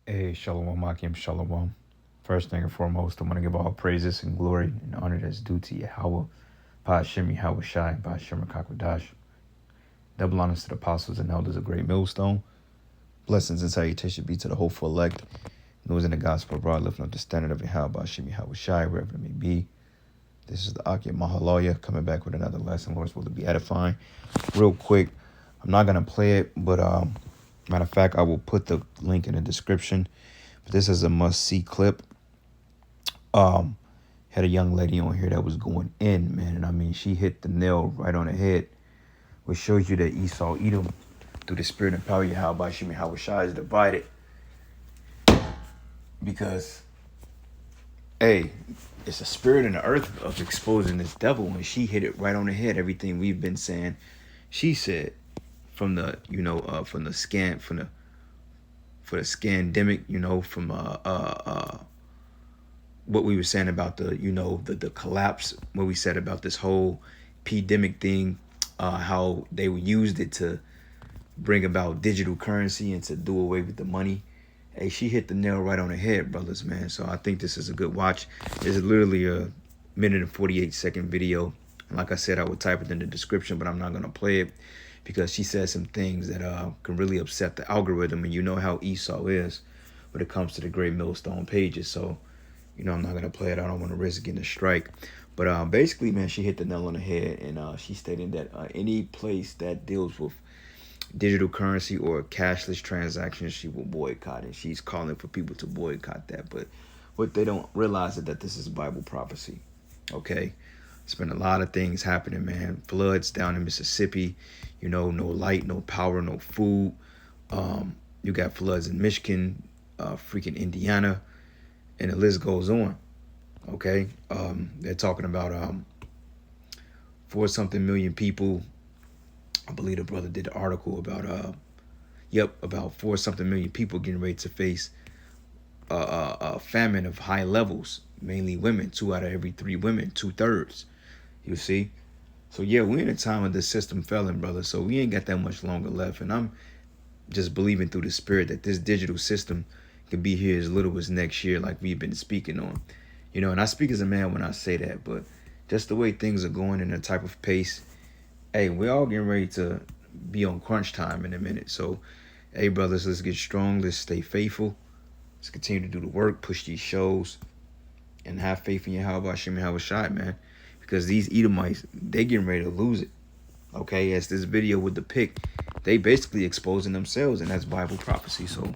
Hey, Shalom, Akim, Shalom. First thing and foremost, I want to give all praises and glory and honor that's due to Yahweh, Ba'ashem Yahweh Shai, Ba'ashem Rakakwadash. Double honors to the apostles and elders of Great Millstone. Blessings and salutation be to the hopeful elect, those in the gospel abroad, lifting up the standard of Yahweh, Ba'ashem Yahweh Shai, wherever it may be. This is the Akim Mahaloya coming back with another lesson. Lord's will to be edifying. Real quick, I'm not going to play it, but matter of fact, I will put the link in the description. But this is a must-see clip. Had a young lady on here that was going in, man, and I mean, she hit the nail right on the head, which shows you that Esau, Edom, through the spirit and power of Yahweh, Shemi Hawashai, is divided. Because, hey, it's a spirit in the earth of exposing this devil, and she hit it right on the head. Everything we've been saying, she said, from the, from the scandemic, from what we were saying about the collapse, what we said about this whole pandemic thing, how they used it to bring about digital currency and to do away with the money. Hey, she hit the nail right on the head, brothers, man. So I think this is a good watch. It's literally a minute and 48-second video. And like I said, I would type it in the description, but I'm not going to play it because she says some things that can really upset the algorithm. And you know how Esau is when it comes to the Great Millstone pages. So, I'm not going to play it. I don't want to risk getting a strike. But basically, man, she hit the nail on the head. And she stated that any place that deals with digital currency or cashless transactions, she will boycott it. She's calling for people to boycott that. But what they don't realize is that this is Bible prophecy. Okay? It's been a lot of things happening, man. Floods down in Mississippi. No light, no power, no food. You got floods in Michigan, freaking Indiana. And the list goes on. Okay? They're talking about 4-something million people. I believe the brother did an article about about 4-something million people getting ready to face a famine of high levels, mainly women. 2 out of every 3 women, 2/3. You see? So yeah, we're in a time of the system failing, brother. So we ain't got that much longer left. And I'm just believing through the spirit that this digital system could be here as little as next year, like we've been speaking on. And I speak as a man when I say that, but just the way things are going in the type of pace, hey, we're all getting ready to be on crunch time in a minute. So, hey, brothers, let's get strong. Let's stay faithful. Let's continue to do the work, push these shows, and have faith in Yahweh, Shem Yahweh, man. Because these Edomites, they getting ready to lose it. Okay, as this video would depict, they basically exposing themselves, and that's Bible prophecy. So,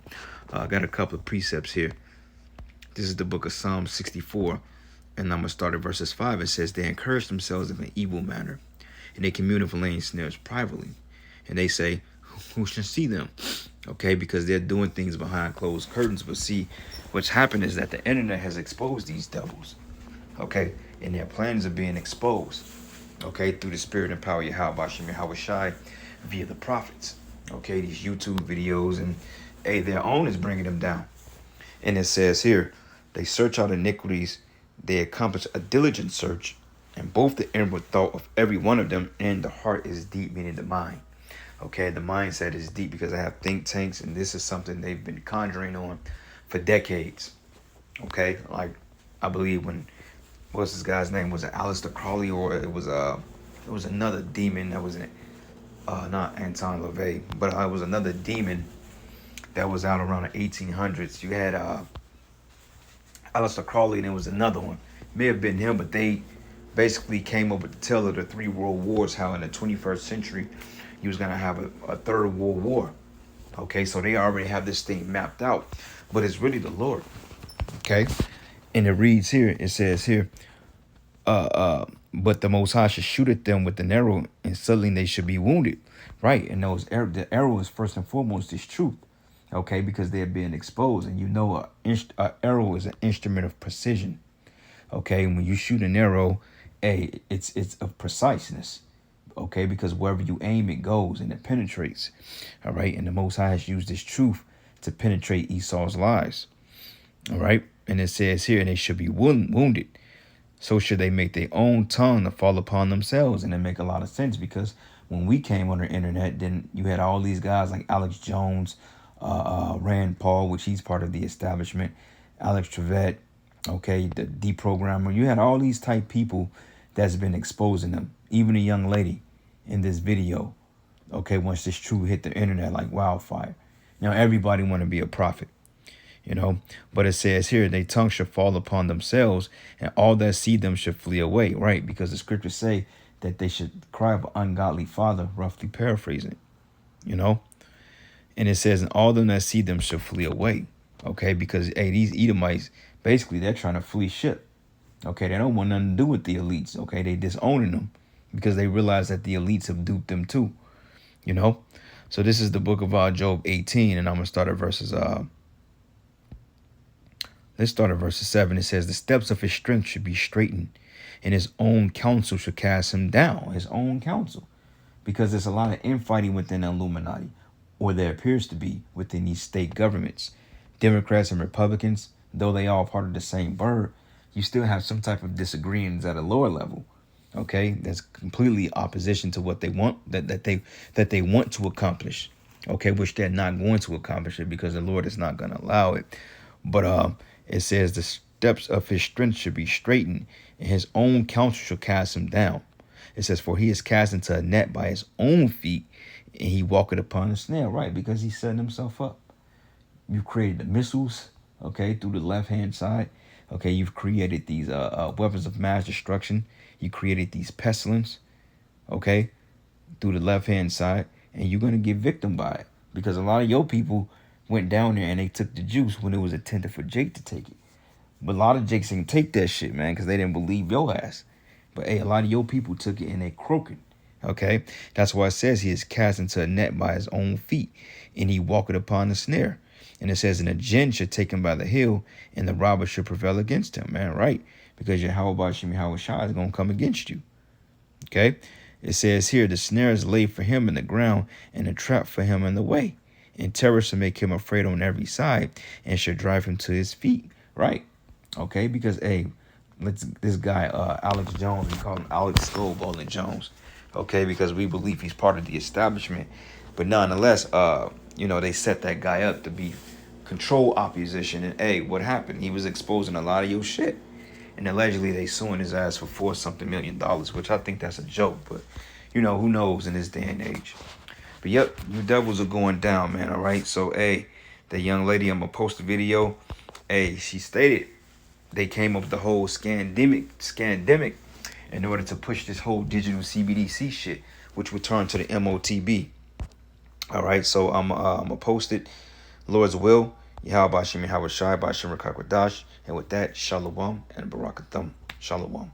I got a couple of precepts here. This is the book of Psalm 64, and I'm going to start at verses 5. It says, they encourage themselves in an evil manner, and they commune of laying snares privately. And they say, who should see them? Okay, because they're doing things behind closed curtains. But see, what's happened is that the internet has exposed these devils. Okay, and their plans are being exposed. Okay, through the spirit and power of Yahweh, Shem Yahweh Shai, via the prophets. Okay, these YouTube videos, and hey, their own is bringing them down. And it says here, they search out iniquities, they accomplish a diligent search, and both the inward thought of every one of them and the heart is deep, meaning the mind. Okay, the mindset is deep because I have think tanks, and this is something they've been conjuring on for decades. Okay, like I believe what's this guy's name? Was it Aleister Crowley, or it was another demon that was in it? Not Anton LaVey, but it was another demon that was out around the 1800s. You had Aleister Crowley, and there was another one. May have been him, but they basically came up with the tale of the 3 world wars, how in the 21st century you was going to have a 3rd world war. Okay, so they already have this thing mapped out, but it's really the Lord. Okay, and it reads here, it says here, but the Most High should shoot at them with an arrow, and suddenly they should be wounded. Right, and the arrow is first and foremost is truth. Okay, because they're being exposed, and an arrow is an instrument of precision. Okay, and when you shoot an arrow, hey, it's of preciseness. Okay, because wherever you aim, it goes and it penetrates. All right, and the Most High has used this truth to penetrate Esau's lives. All right, and it says here, and they should be wounded. So should they make their own tongue to fall upon themselves. And it make a lot of sense, because when we came on the internet, then you had all these guys like Alex Jones, Rand Paul, which he's part of the establishment, Alex Trevette, okay, the deprogrammer. You had all these type people that's been exposing them. Even a young lady in this video, okay, once this truth hit the internet like wildfire. Now everybody want to be a prophet, you know, but it says here, their tongue shall fall upon themselves, and all that see them should flee away, right? Because the scriptures say that they should cry of an ungodly father, roughly paraphrasing, you know. And it says, and all them that see them shall flee away, okay? Because, hey, these Edomites, basically, they're trying to flee ship, okay? They don't want nothing to do with the elites, okay? They disowning them because they realize that the elites have duped them too, you know. So this is the book of Job 18, and I'm gonna start at verses let's start at verse 7. It says, the steps of his strength should be straightened, and his own counsel should cast him down. His own counsel, because there's a lot of infighting within the Illuminati, or there appears to be within these state governments. Democrats and Republicans, though they all part of the same bird, you still have some type of disagreements at a lower level. Okay, that's completely opposition to what they want, that they want to accomplish. Okay, which they're not going to accomplish it because the Lord is not going to allow it. But it says the steps of his strength should be straightened, and his own counsel shall cast him down. It says, for he is cast into a net by his own feet, and he walketh upon a snare, right? Because he's setting himself up. You've created the missiles, okay, through the left-hand side. Okay, you've created these weapons of mass destruction. You created these pestilence, okay, through the left-hand side, and you're going to get victim by it. Because a lot of your people went down there and they took the juice when it was intended for Jake to take it. But a lot of Jakes didn't take that shit, man, because they didn't believe your ass. But, hey, a lot of your people took it and they croaking. Okay, that's why it says he is cast into a net by his own feet, and he walketh upon the snare. And it says, and the jinn should take him by the heel, and the robber should prevail against him, man, right? Because Yahweh Shem Yahweh Shai is going to come against you. Okay, it says here, the snare is laid for him in the ground, and a trap for him in the way. And terror shall make him afraid on every side, and shall drive him to his feet, right? Okay, because, hey, this guy, Alex Jones, we call him Alex Skull Bowling Jones. Okay, because we believe he's part of the establishment. But nonetheless, you know, they set that guy up to be control opposition. And, hey, what happened? He was exposing a lot of your shit. And allegedly they suing his ass for $4-something million, which I think that's a joke. But, you know, who knows in this day and age. But, yep, you devils are going down, man, all right? So, hey, the young lady, I'm going to post a video. Hey, she stated they came up with the whole scandemic in order to push this whole digital CBDC shit, which would turn to the MOTB. All right, so I'm going to post it. Lord's will. Yahweh Shem Yahweh Shai, Ba'Shem Rakakwadash. And with that, Shalom and Barakathum. Shalom.